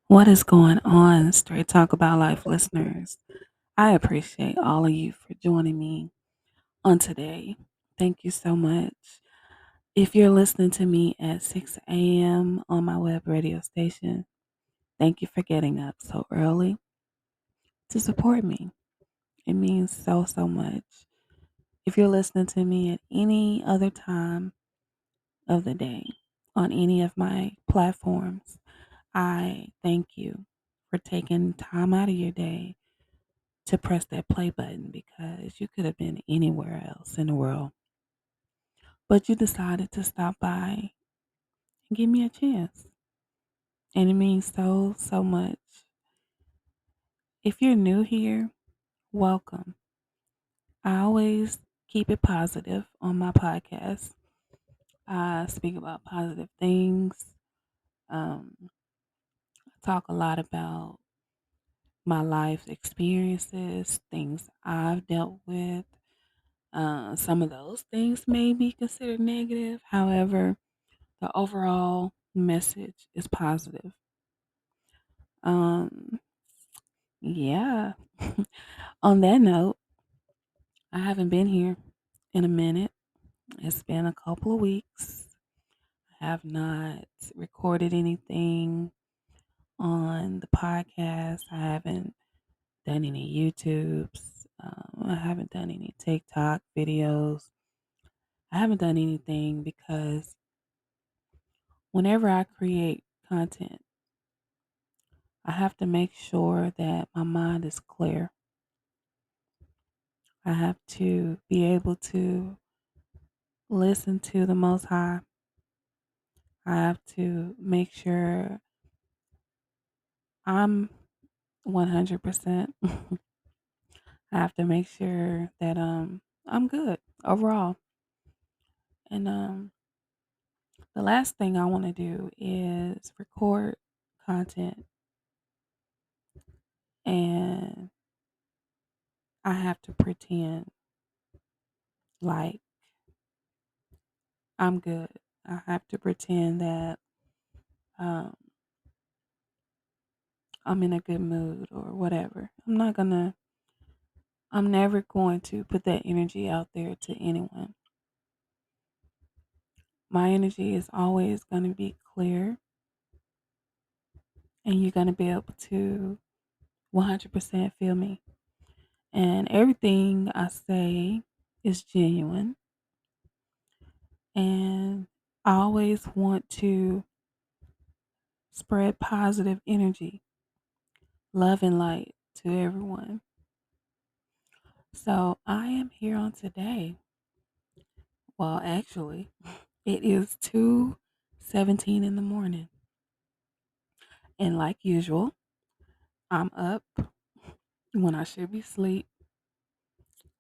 What is going on, Straight Talk About Life listeners? I appreciate all of you for joining me on today. Thank you so much. If you're listening to me at 6 a.m. on my web radio station, thank you for getting up so early to support me. It means so much. If you're listening to me at any other time of the day on any of my platforms, I thank you for taking time out of your day to press that play button because you could have been anywhere else in the world. But you decided to stop by and give me a chance. And it means so much. If you're new here, welcome. I always keep it positive on my podcast. I speak about positive things. I talk a lot about my life experiences, things I've dealt with. Some of those things may be considered negative. However, the overall message is positive. Um, yeah. On that note, I haven't been here in a minute. It's been a couple of weeks. I have not recorded anything on the podcast. I haven't done any YouTubes. I haven't done any TikTok videos. I haven't done anything because whenever I create content, I have to make sure that my mind is clear. I have to be able to listen to the Most High. I have to make sure I'm 100%. I have to make sure that I'm good overall. And the last thing I want to do is record content and I have to pretend like I'm good. I have to pretend that um, I'm in a good mood or whatever. I'm never going to put that energy out there to anyone. My energy is always going to be clear, and you're going to be able to 100% feel me. And everything I say is genuine. And I always want to spread positive energy, love, and light to everyone. So I am here on today. Well, actually, it is 2:17 in the morning. And like usual, I'm up when I should be asleep.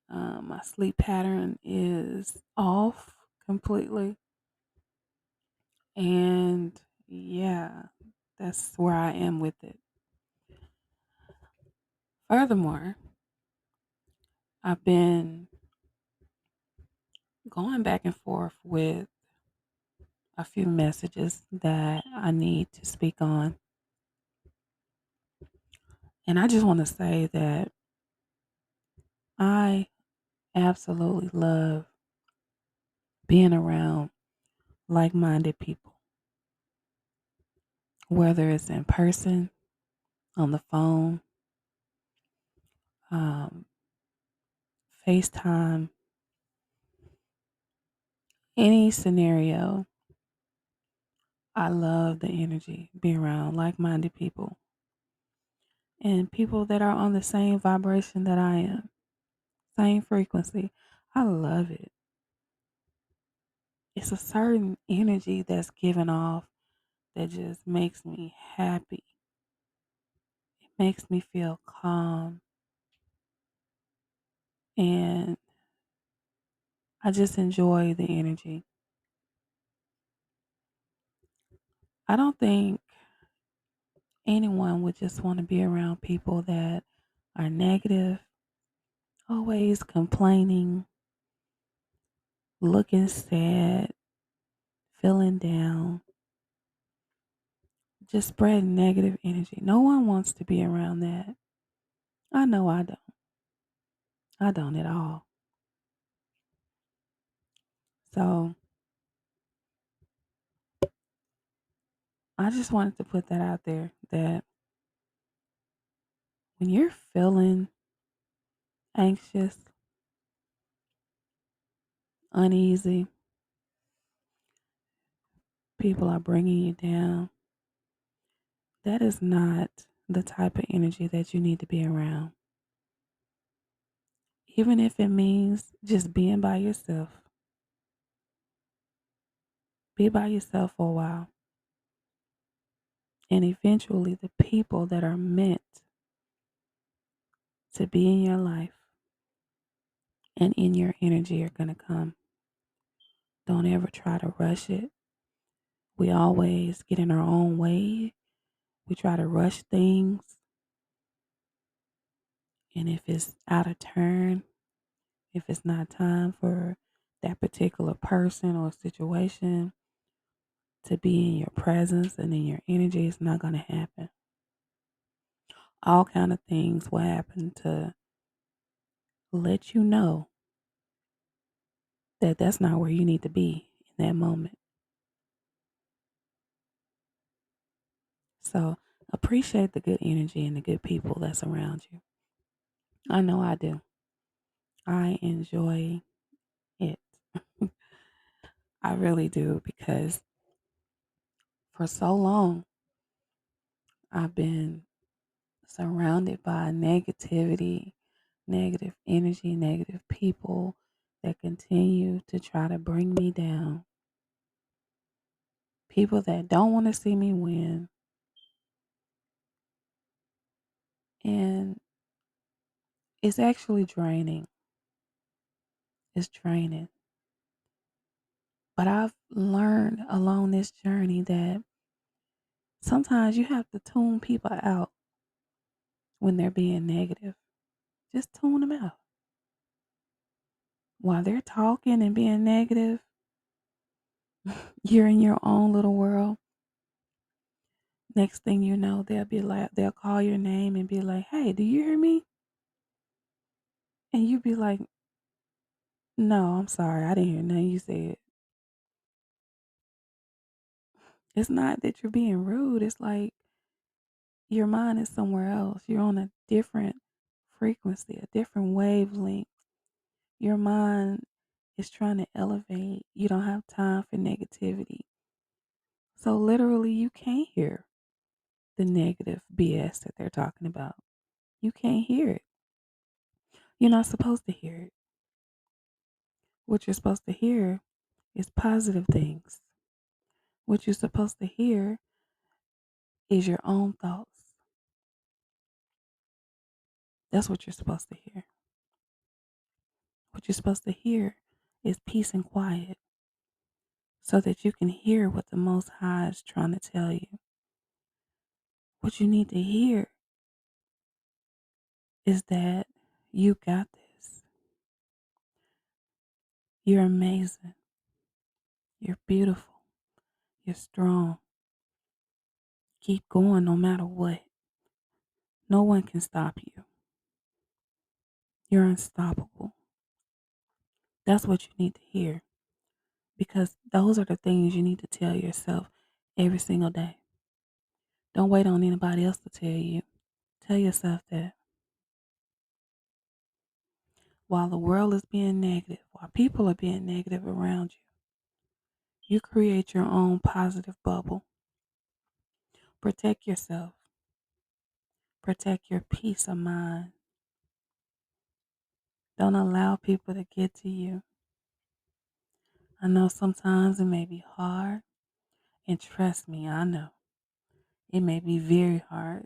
My sleep pattern is off completely. And yeah, that's where I am with it. Furthermore, I've been going back and forth with a few messages that I need to speak on. And I just want to say that I absolutely love being around like minded people, whether it's in person, on the phone, um, FaceTime, any scenario. I love the energy, being around like minded people and people that are on the same vibration that I am, same frequency. I love it. It's a certain energy that's given off that just makes me happy. It makes me feel calm. And I just enjoy the energy. I don't think anyone would just want to be around people that are negative, always complaining, looking sad, feeling down. just spreading negative energy. No one wants to be around that. I know I don't. I don't at all. So I just wanted to put that out there that when you're feeling anxious, uneasy, people are bringing you down, that is not the type of energy that you need to be around. Even if it means just being by yourself, be by yourself for a while. And eventually, the people that are meant to be in your life and in your energy are going to come. Don't ever try to rush it. We always get in our own way. We try to rush things. And if it's out of turn, if it's not time for that particular person or situation to be in your presence and in your energy, it's not going to happen. All kind of things will happen to let you know that that's not where you need to be in that moment. So appreciate the good energy and the good people that's around you. I know I do. I enjoy it. I really do because for so long I've been surrounded by negativity, negative energy, negative people that continue to try to bring me down. People that don't want to see me win. And it's actually draining. It's draining. But I've learned along this journey that sometimes you have to tune people out when they're being negative. Just tune them out. While they're talking and being negative, you're in your own little world. Next thing you know, they'll call your name and be like, "Hey, do you hear me?" And you be like, "No, I'm sorry. I didn't hear nothing you said." It's not that you're being rude. It's like your mind is somewhere else. You're on a different frequency, a different wavelength. Your mind is trying to elevate. You don't have time for negativity. So literally you can't hear the negative BS that they're talking about. You can't hear it. You're not supposed to hear it. What you're supposed to hear is positive things. What you're supposed to hear is your own thoughts. That's what you're supposed to hear. What you're supposed to hear is peace and quiet so that you can hear what the Most High is trying to tell you. What you need to hear is that you got this. You're amazing. You're beautiful. You're strong. Keep going no matter what. No one can stop you. You're unstoppable. That's what you need to hear because those are the things you need to tell yourself every single day. Don't wait on anybody else to tell you. Tell yourself that while the world is being negative, while people are being negative around you, you create your own positive bubble. Protect yourself. Protect your peace of mind. Don't allow people to get to you. I know sometimes it may be hard, and trust me, I know it may be very hard,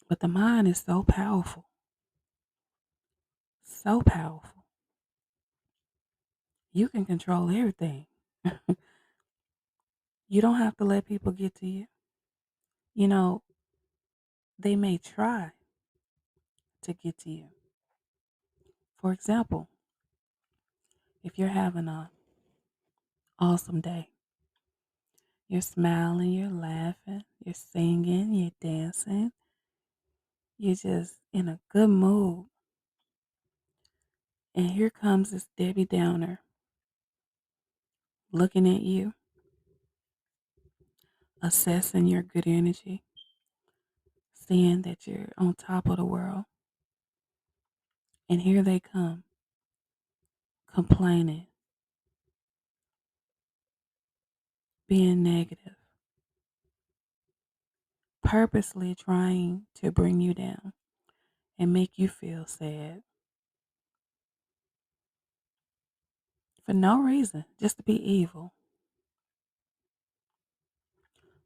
but the mind is so powerful, so powerful. You can control everything. You don't have to let people get to you. You know, they may try to get to you. For example, if you're having an awesome day You're smiling, you're laughing, you're singing, you're dancing. You're just in a good mood. And here comes this Debbie Downer looking at you, assessing your good energy, seeing that you're on top of the world. And here they come, complaining, being negative, purposely trying to bring you down and make you feel sad for no reason, just to be evil.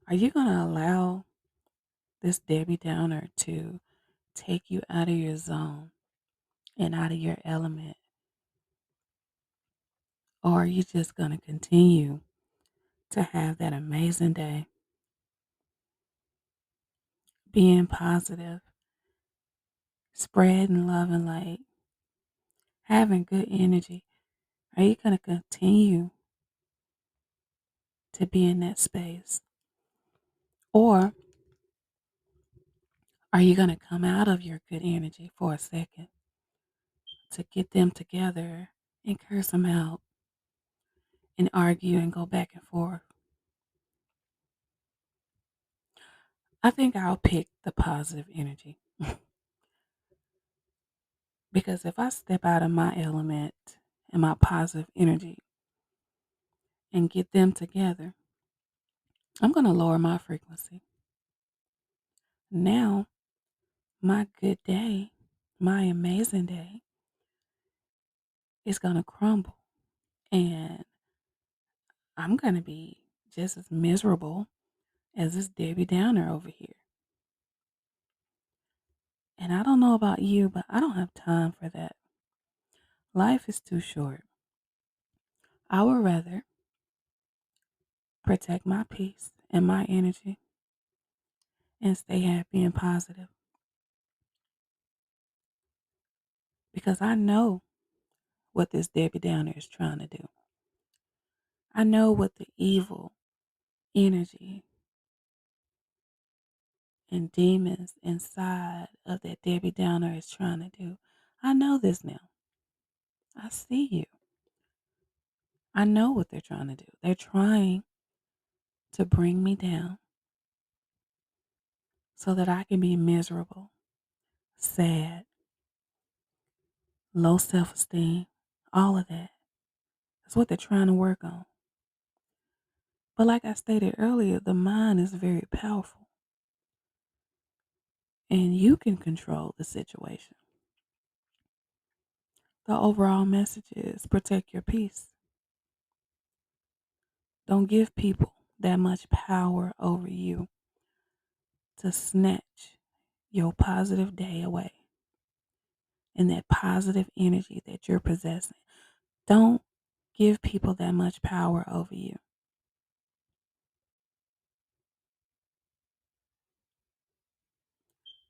Are you going to allow this Debbie Downer to take you out of your zone and out of your element? Or are you just going to continue to have that amazing day, being positive, spreading love and light, having good energy? Are you going to continue to be in that space? Or are you going to come out of your good energy for a second to get them together and curse them out and argue and go back and forth? I think I'll pick the positive energy because if I step out of my element and my positive energy and get them together, I'm going to lower my frequency. Now, my good day, my amazing day is going to crumble. And I'm going to be just as miserable as this Debbie Downer over here. And I don't know about you, but I don't have time for that. Life is too short. I would rather protect my peace and my energy and stay happy and positive because I know what this Debbie Downer is trying to do. I know what the evil energy and demons inside of that Debbie Downer is trying to do. I know this now. I see you. I know what they're trying to do. They're trying to bring me down so that I can be miserable, sad, low self esteem, all of that. That's what they're trying to work on. But like I stated earlier, the mind is very powerful and you can control the situation. The overall message is protect your peace. Don't give people that much power over you to snatch your positive day away and that positive energy that you're possessing. Don't give people that much power over you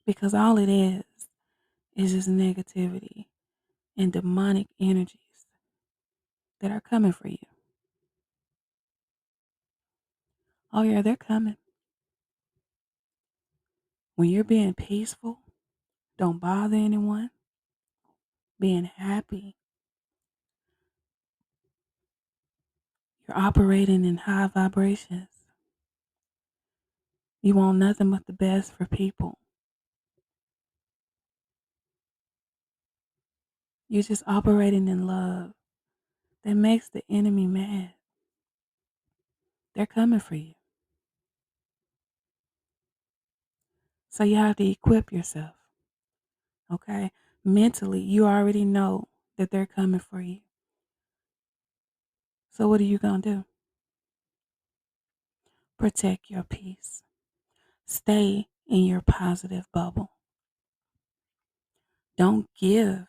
because all it is just negativity and demonic energies that are coming for you. Oh, yeah, they're coming. When you're being peaceful, don't bother anyone, being happy, you're operating in high vibrations. You want nothing but the best for people. You're just operating in love. That makes the enemy mad. They're coming for you. So you have to equip yourself. Okay? Mentally, you already know that they're coming for you. So what are you going to do? Protect your peace. Stay in your positive bubble. Don't give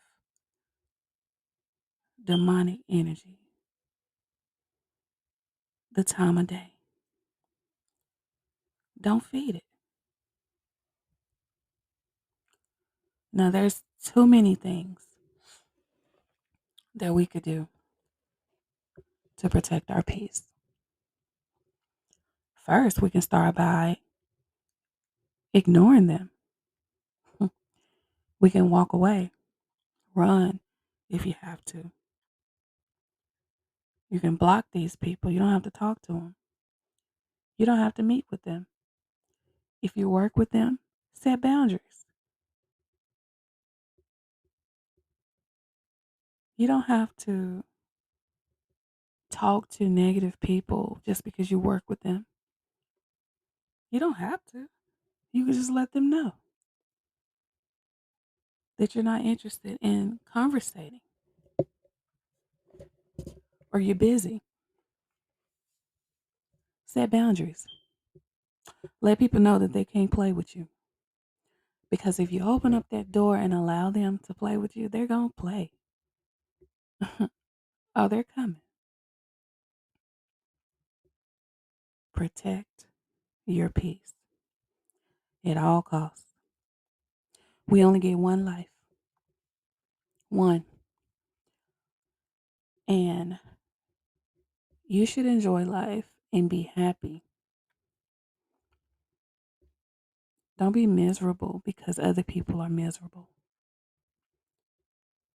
demonic energy the time of day. Don't feed it. Now, there's too many things that we could do to protect our peace. First, we can start by ignoring them. We can walk away, run if you have to. You can block these people. You don't have to talk to them. You don't have to meet with them. If you work with them, set boundaries. You don't have to talk to negative people just because you work with them. You don't have to. You can just let them know that you're not interested in conversating or you're busy. Set boundaries. Let people know that they can't play with you. Because if you open up that door and allow them to play with you, they're going to play. Oh, they're coming. Protect your peace at all costs. We only get one life. One. And you should enjoy life and be happy. Don't be miserable because other people are miserable.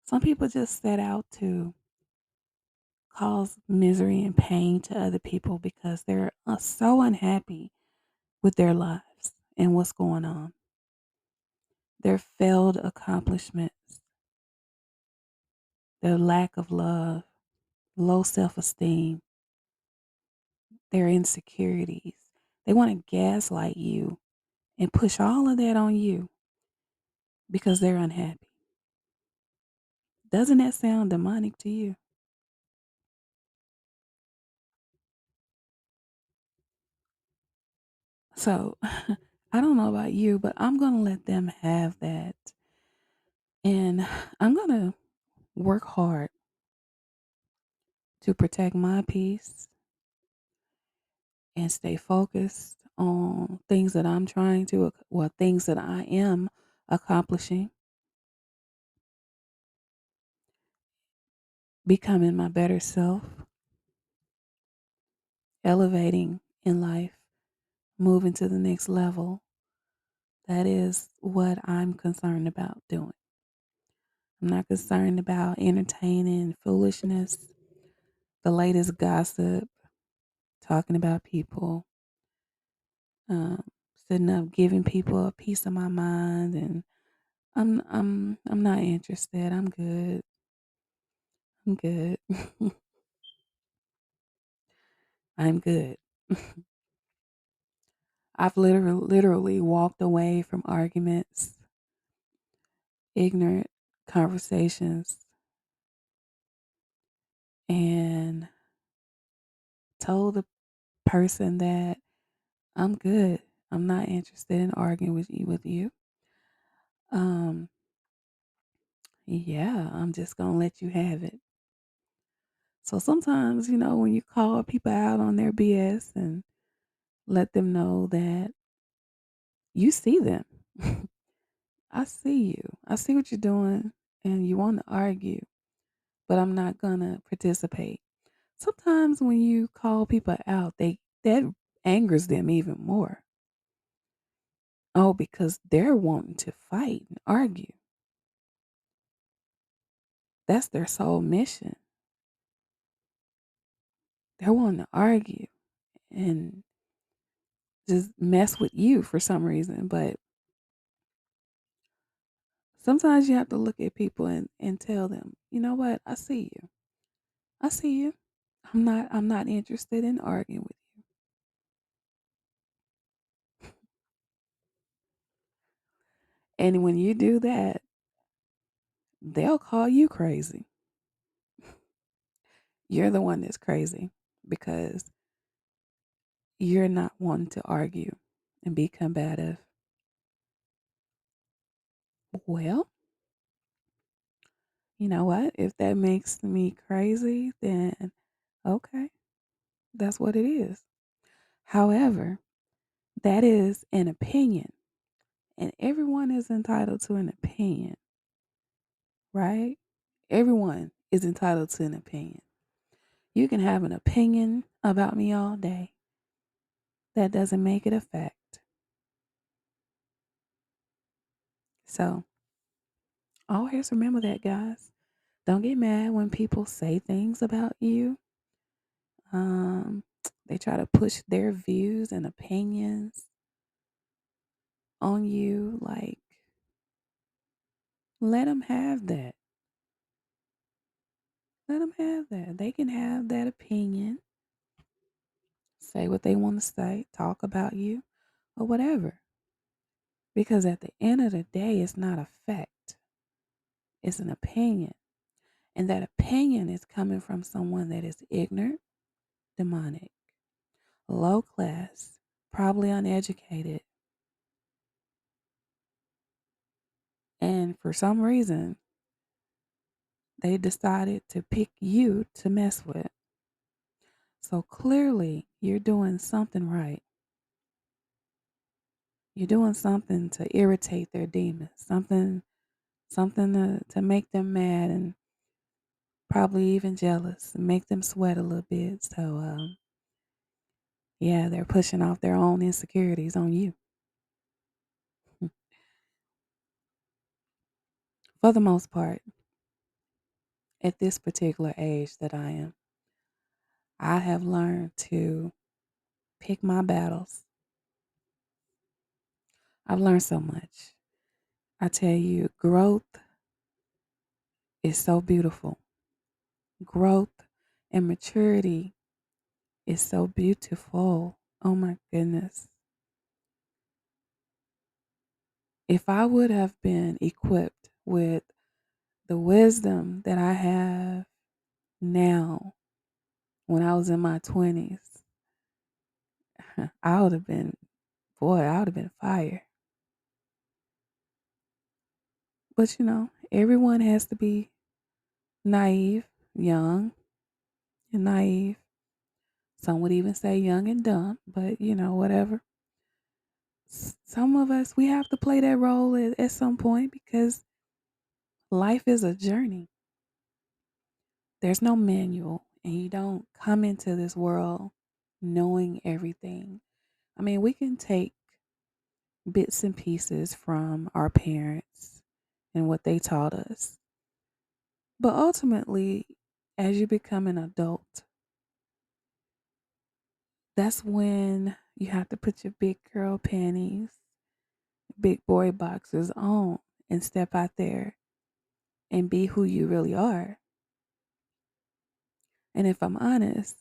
Some people just set out to cause misery and pain to other people because they're so unhappy with their lives and what's going on. Their failed accomplishments, their lack of love, low self esteem, their insecurities. They want to gaslight you and push all of that on you because they're unhappy. Doesn't that sound demonic to you? So I don't know about you, but I'm going to let them have that. And I'm going to work hard to protect my peace and stay focused on things that I'm trying to, well, things that I am accomplishing, becoming my better self, elevating in life, moving to the next level. That is what I'm concerned about doing. I'm not concerned about entertaining foolishness, the latest gossip, talking about people, um, sitting up giving people a piece of my mind, and I'm not interested. I'm good. I'm good. I'm good. I've literally walked away from arguments, ignorant conversations, and told the person that I'm good. I'm not interested in arguing with you. Um, yeah, I'm just gonna let you have it. So sometimes, when you call people out on their BS and let them know that you see them. I see you. I see what you're doing and you want to argue, but I'm not going to participate. Sometimes when you call people out, they that angers them even more. Oh, because they're wanting to fight and argue. That's their sole mission. They're wanting to argue and just mess with you for some reason. But sometimes you have to look at people and tell them, you know what? I see you. I see you. I'm not interested in arguing with you. And when you do that, they'll call you crazy. You're the one that's crazy because you're not wanting to argue and be combative. Well, you know what? If that makes me crazy, then okay, that's what it is. However, that is an opinion, and everyone is entitled to an opinion, right? Everyone is entitled to an opinion. You can have an opinion about me all day. that doesn't make it a fact. So always remember that, guys. Don't get mad when people say things about you. Um, they try to push their views and opinions on you. Like, let them have that. Let them have that. They can have that opinion, say what they want to say, talk about you, or whatever. Because at the end of the day, it's not a fact, it's an opinion. And that opinion is coming from someone that is ignorant, demonic, low class, probably uneducated. And for some reason, they decided to pick you to mess with. So clearly, you're doing something right. You're doing something to irritate their demons, something to make them mad and probably even jealous and make them sweat a little bit. So, yeah, they're pushing off their own insecurities on you. For the most part, at this particular age that I have learned to pick my battles. I've learned so much. I tell you, growth is so beautiful. Growth and maturity is so beautiful. Oh my goodness. If I would have been equipped with the wisdom that I have now when I was in my 20s, I would have been, boy, I would have been fire. But everyone has to be naive, young and naive. Some would even say young and dumb, but whatever. Some of us, we have to play that role at some point because life is a journey. There's no manual, and you don't come into this world knowing everything. I mean, we can take bits and pieces from our parents and what they taught us. But ultimately, as you become an adult, that's when you have to put your big girl panties, big boy boxers on and step out there and be who you really are. And if I'm honest,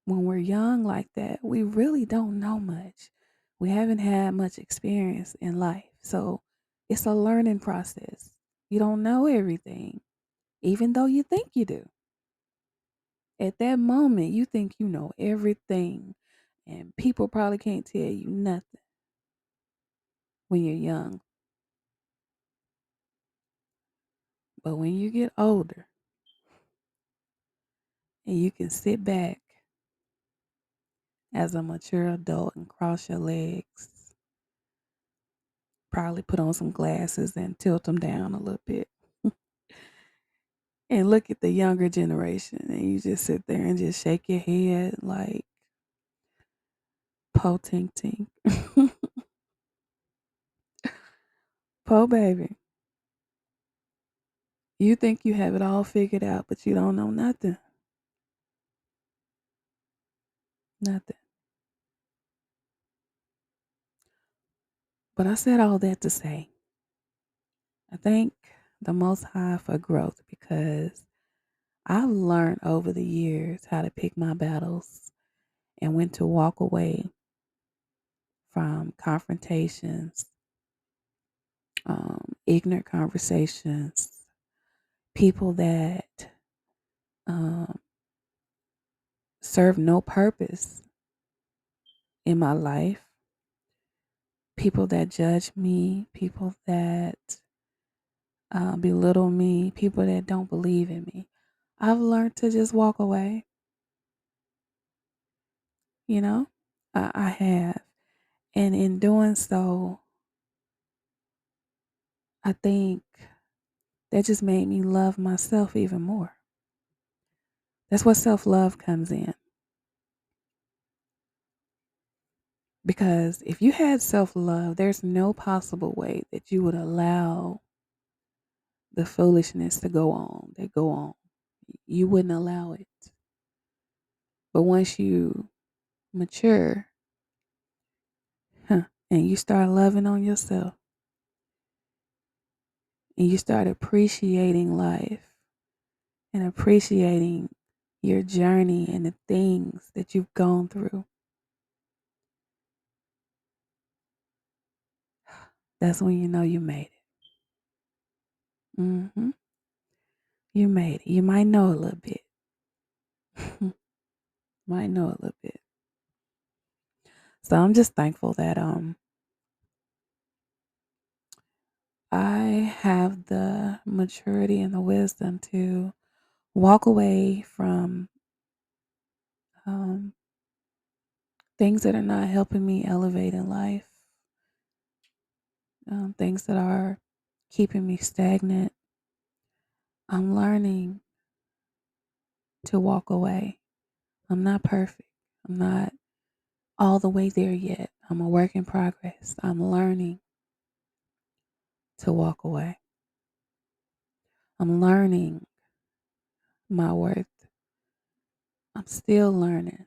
when we're young like that, we really don't know much. We haven't had much experience in life. So it's a learning process. You don't know everything, even though you think you do. At that moment, you think you know everything, and people probably can't tell you nothing when you're young. But when you get older and you can sit back as a mature adult and cross your legs, probably put on some glasses and tilt them down a little bit and look at the younger generation, and you just sit there and just shake your head like po tink tink. Po baby. You think you have it all figured out, but you don't know nothing. Nothing. But I said all that to say, I thank the Most High for growth because I've learned over the years how to pick my battles and when to walk away from confrontations, ignorant conversations, people that um, serve no purpose in my life, people that judge me, people that belittle me, people that don't believe in me. I've learned to just walk away, you know? I have. And in doing so, I think that just made me love myself even more. That's where self love comes in. Because if you had self love, there's no possible way that you would allow the foolishness to go on that go on. You wouldn't allow it. But once you mature, and you start loving on yourself and you start appreciating life and appreciating your journey and the things that you've gone through, that's when you know you made it. You made it. You might know a little bit. Might know a little bit. So I'm just thankful that I have the maturity and the wisdom to walk away from um, things that are not helping me elevate in life, things that are keeping me stagnant. I'm learning to walk away. I'm not perfect. I'm not all the way there yet. I'm a work in progress. I'm learning to walk away. I'm learning my worth. I'm still learning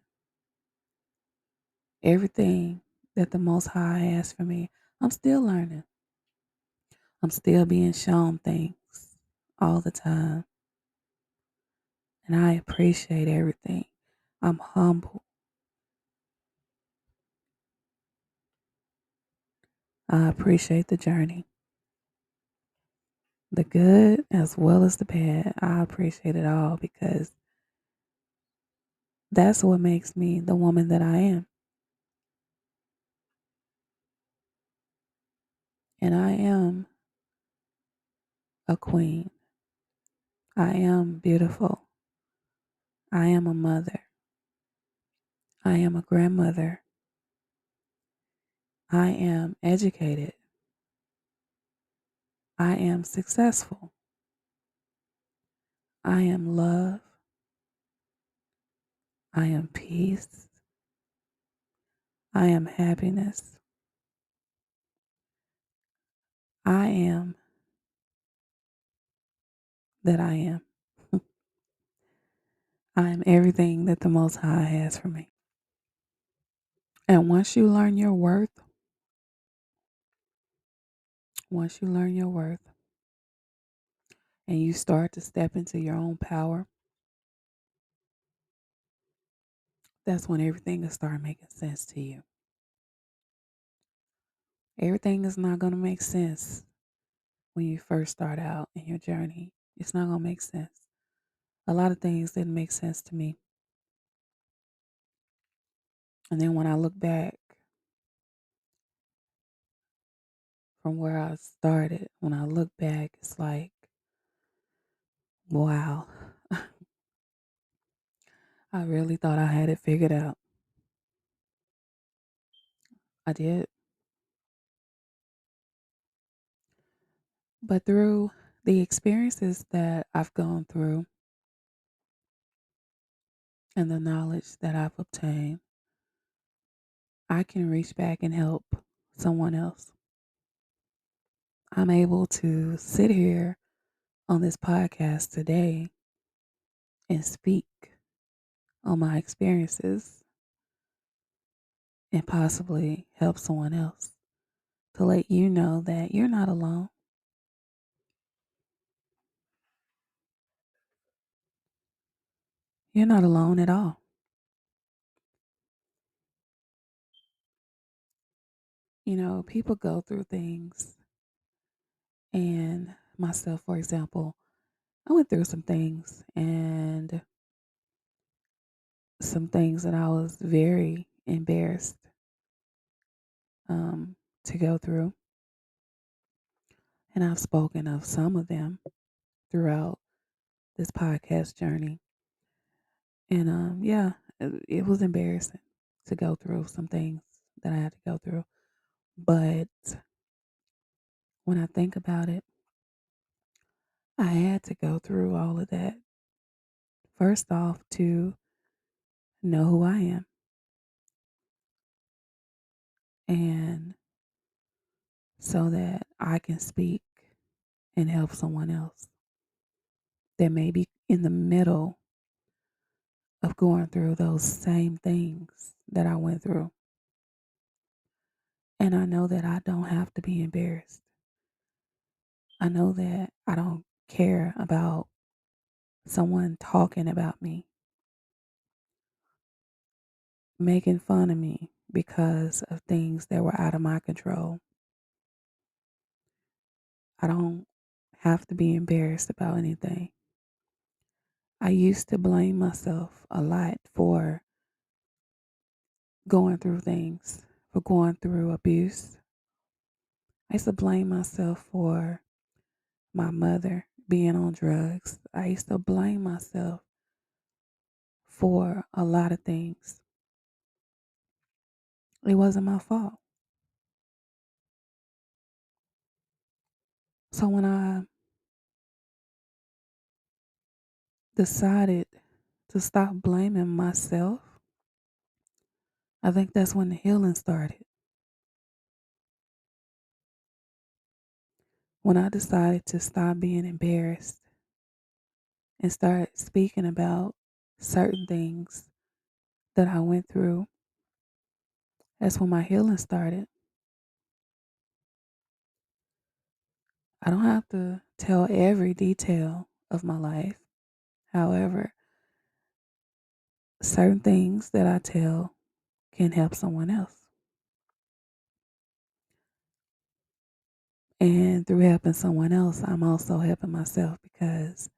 everything that the Most High has for me. I'm still learning. I'm still being shown things all the time. And I appreciate everything. I'm humble. I appreciate the journey, the good as well as the bad. I appreciate it all because that's what makes me the woman that I am. And I am a queen. I am beautiful. I am a mother. I am a grandmother. I am educated. I am successful. I am love. I am peace. I am happiness. I am that I am. I am everything that the Most High has for me. And once you learn your worth and you start to step into your own power, that's when everything will start making sense to you. Everything is not going to make sense when you first start out in your journey. It's not going to make sense. A lot of things didn't make sense to me. And then when I look back from where I started, when I look back, it's like, wow, I really thought I had it figured out. I did. But through the experiences that I've gone through and the knowledge that I've obtained, I can reach back and help someone else. I'm able to sit here on this podcast today and speak on my experiences and possibly help someone else to let you know that you're not alone. You're not alone at all. People go through things, and myself, for example, I went through some things and some things that I was very embarrassed to go through. And I've spoken of some of them throughout this podcast journey. And yeah, it was embarrassing to go through some things that I had to go through. But when I think about it, I had to go through all of that. First off, to know who I am, and so that I can speak and help someone else that may be in the middle of going through those same things that I went through. And I know that I don't have to be embarrassed. I know that I don't care about someone talking about me, making fun of me because of things that were out of my control. I don't have to be embarrassed about anything. I used to blame myself a lot for going through things, for going through abuse. I used to blame myself for my mother being on drugs. I used to blame myself for a lot of things. It wasn't my fault. So when I decided to stop blaming myself, I think that's when the healing started. When I decided to stop being embarrassed and start speaking about certain things that I went through, that's when my healing started. I don't have to tell every detail of my life. However, certain things that I tell can help someone else. And through helping someone else, I'm also helping myself because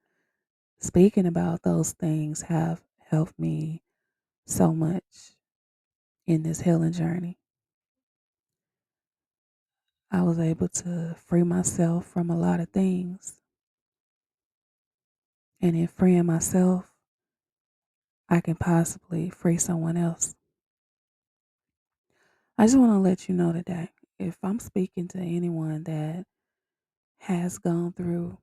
speaking about those things have helped me so much in this healing journey. I was able to free myself from a lot of things. And in freeing myself, I can possibly free someone else. I just want to let you know today, if I'm speaking to anyone that has gone through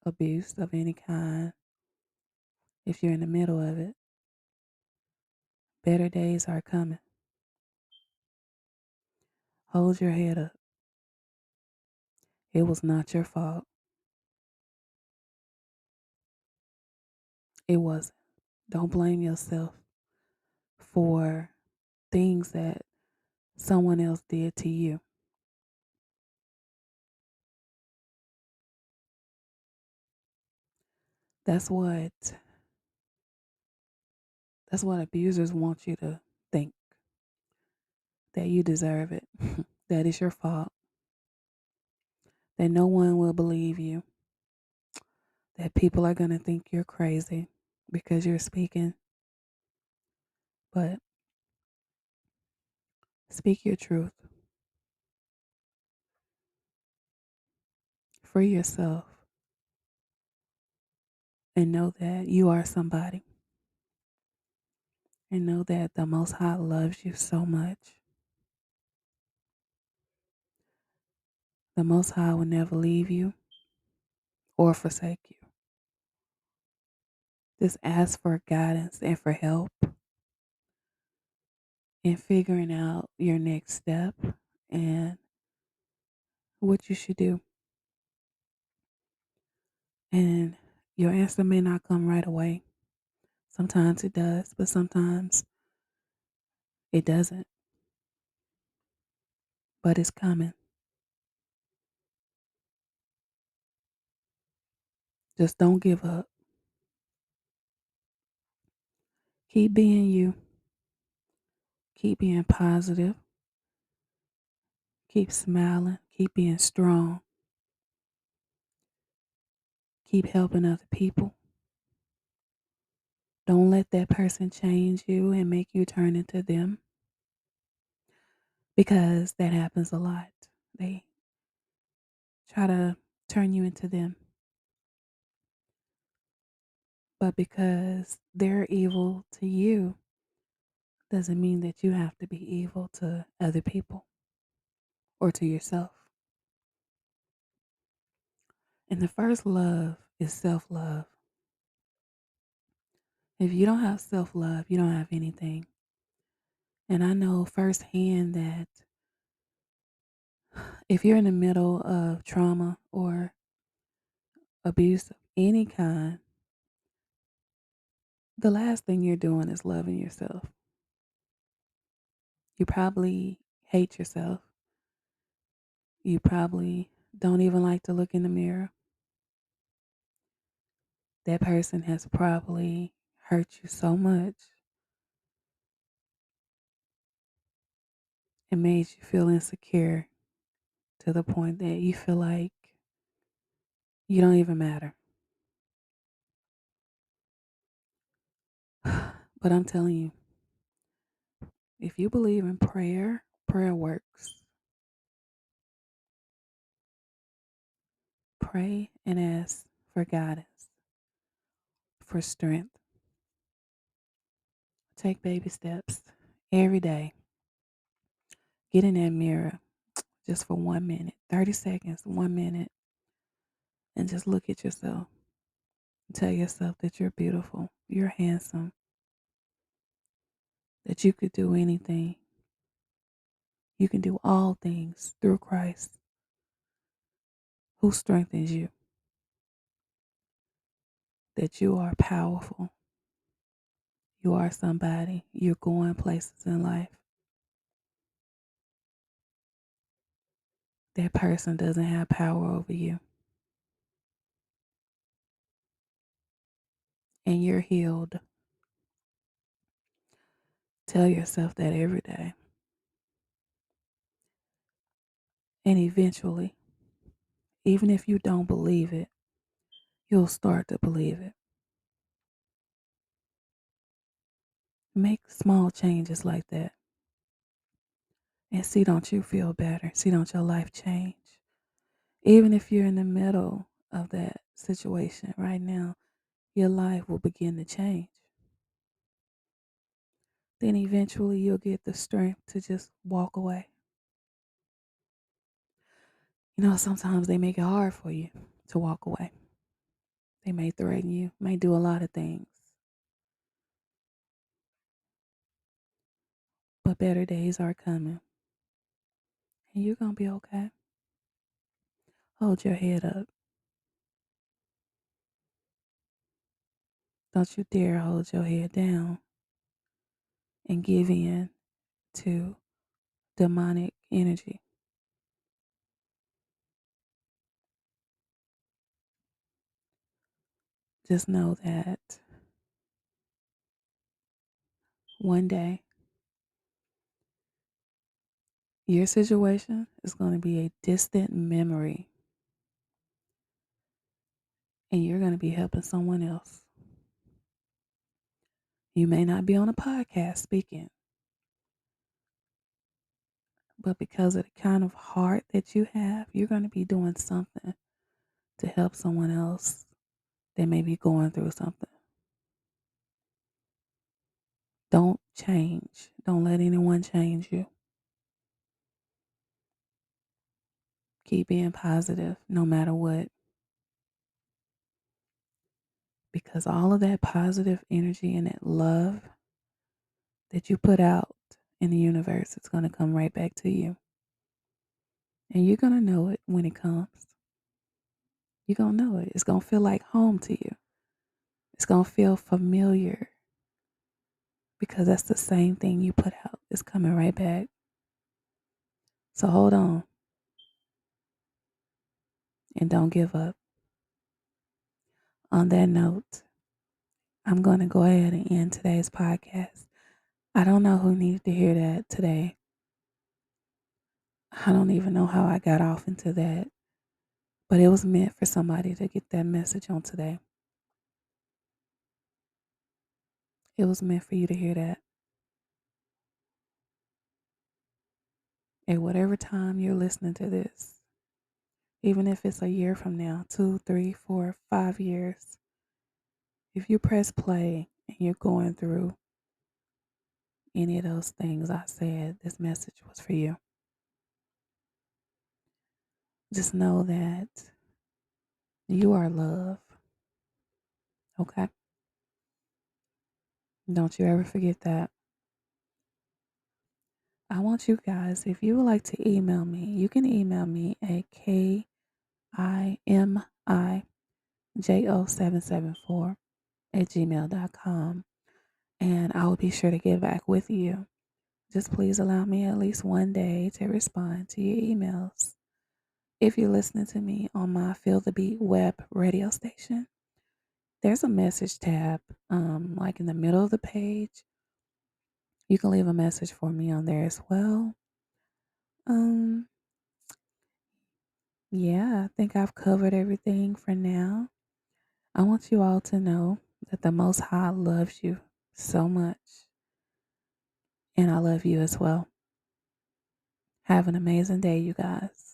abuse of any kind, if you're in the middle of it, better days are coming. Hold your head up. It was not your fault. It wasn't. Don't blame yourself for things that someone else did to you. That's what that's what abusers want you to think, that you deserve it. That it's your fault. That no one will believe you. That people are going to think you're crazy because you're speaking. But speak your truth. Free yourself and know that you are somebody. And know that the Most High loves you so much. The Most High will never leave you or forsake you. Just ask for guidance and for help in figuring out your next step and what you should do. And your answer may not come right away. Sometimes it does, but sometimes it doesn't. But it's coming. Just don't give up. Keep being you. Keep being positive. Keep smiling. Keep being strong. Keep helping other people. Don't let that person change you and make you turn into them because that happens a lot. They try to turn you into them. But because they're evil to you doesn't mean that you have to be evil to other people or to yourself. And the first love is self love. If you don't have self love, you don't have anything. And I know firsthand that if you're in the middle of trauma or abuse of any kind, the last thing you're doing is loving yourself. You probably hate yourself. You probably don't even like to look in the mirror. That person has probably hurt you so much and made you feel insecure to the point that you feel like you don't even matter. But I'm telling you, if you believe in prayer, prayer works. Pray and ask for guidance, for strength. Take baby steps every day. Get in that mirror just for 1 minute, 30 seconds, 1 minute, and just look at yourself. Tell yourself that you're beautiful, you're handsome, that you could do anything. You can do all things through Christ who strengthens you, that you are powerful. You are somebody. You're going places in life. That person doesn't have power over you, and you're healed. Tell yourself that every day. And eventually, even if you don't believe it, you'll start to believe it. Make small changes like that. And see, don't you feel better? See, don't your life change? Even if you're in the middle of that situation right now, your life will begin to change. Then eventually you'll get the strength to just walk away. You know, sometimes they make it hard for you to walk away. They may threaten you, may do a lot of things, but better days are coming and you're going to be okay. Hold your head up. Don't you dare hold your head down and give in to demonic energy. Just know that one day your situation is going to be a distant memory and you're going to be helping someone else. You may not be on a podcast speaking, but because of the kind of heart that you have, you're going to be doing something to help someone else that may be going through something. Don't change. Don't let anyone change you. Keep being positive no matter what. Because all of that positive energy and that love that you put out in the universe is going to come right back to you. And you're going to know it when it comes. You're going to know it. It's going to feel like home to you. It's going to feel familiar because that's the same thing you put out. It's coming right back. So hold on and don't give up. On that note, I'm going to go ahead and end today's podcast. I don't know who needed to hear that today. I don't even know how I got off into that, but it was meant for somebody to get that message on today. It was meant for you to hear that. At whatever time you're listening to this, even if it's a year from now, 2, 3, 4, 5 years, if you press play and you're going through any of those things I said, this message was for you. Just know that you are love. Okay? Don't you ever forget that. I want you guys, if you would like to email me, you can email me at KIMIJO774 at gmail.com, and I will be sure to get back with you. Just please allow me at least one day to respond to your emails. If you're listening to me on my Feel the Beat web radio station, there's a message tab, like in the middle of the page. You can leave a message for me on there as well. Um, yeah, I think I've covered everything for now. I want you all to know that the Most High loves you so much, and I love you as well. Have an amazing day, you guys.